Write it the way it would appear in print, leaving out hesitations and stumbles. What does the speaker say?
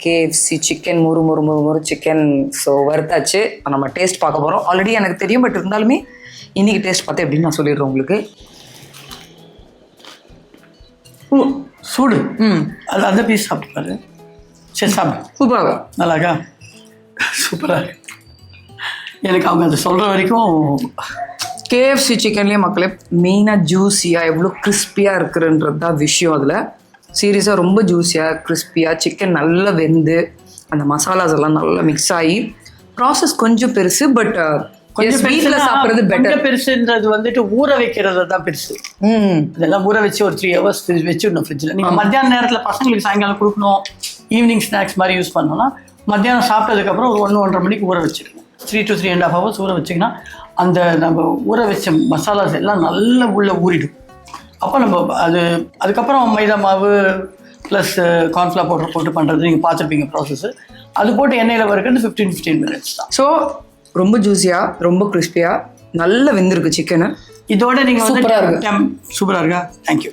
KFC chicken முறு chicken. So வறுத்தாச்சு, நம்ம டேஸ்ட் பார்க்க போகிறோம். ஆல்ரெடி எனக்கு தெரியும், பட் இருந்தாலுமே இன்றைக்கி டேஸ்ட் பார்த்தேன் அப்படின்னு நான் சொல்லிடுறேன் உங்களுக்கு. சூடு. அது அந்த பீஸ் சாப்பிட்றாரு. சரி சாப்பிடு. சூப்பராக நல்லாக்கா? சூப்பராக இருக்கு. எனக்கு அவங்க அதை சொல்கிற வரைக்கும் கேஎஃப்சி சிக்கன்லேயே மக்களே மெயினாக ஜூஸியாக எவ்வளோ கிறிஸ்பியாக இருக்குன்றது தான் விஷயம். அதில் சீரியஸாக ரொம்ப ஜூஸியாக கிறிஸ்பியாக சிக்கன் நல்லா வெந்து அந்த மசாலாஸ் எல்லாம் நல்லா மிக்ஸ் ஆகி ப்ராசஸ் கொஞ்சம் பெருசு. பட் கொஞ்சம் வீட்டில் சாப்பிட்றது பெட்டர். பெருசுன்றது வந்துட்டு ஊற வைக்கிறது தான் பெருசு. இதெல்லாம் ஊற வச்சு ஒரு 3 hours வச்சுடணும் ஃப்ரிட்ஜில். நீங்கள் மத்தியான நேரத்தில் பசங்களுக்கு சாயங்காலம் கொடுக்கணும், ஈவினிங் ஸ்நாக்ஸ் மாதிரி யூஸ் பண்ணோம்னா மத்தியானம் சாப்பிட்டதுக்கப்புறம் ஒரு 1-1.5 மணிக்கு ஊற வச்சுருக்கணும். 3 to 3.5 hours ஊற வச்சிங்கன்னா அந்த நம்ம ஊற வச்ச மசாலாஸ் எல்லாம் நல்லா உள்ளே ஊறிடும். அப்போ நம்ம அதுக்கப்புறம் மைதா மாவு ப்ளஸ் கார்ன்ஃப்ளவர் பவுடர் போட்டு பண்ணுறது நீங்கள் பார்த்துருப்பீங்க ப்ராசஸ்ஸு. அது போட்டு எண்ணெயில் வறுக்கிறது 15 minutes தான். ஸோ ரொம்ப ஜூஸியாக ரொம்ப கிறிஸ்பியாக நல்லா வெந்திருக்கு சிக்கனு. இதோட நீங்கள் சூப்பராக இருக்கு. சூப்பராக இருக்கா? தேங்க்யூ.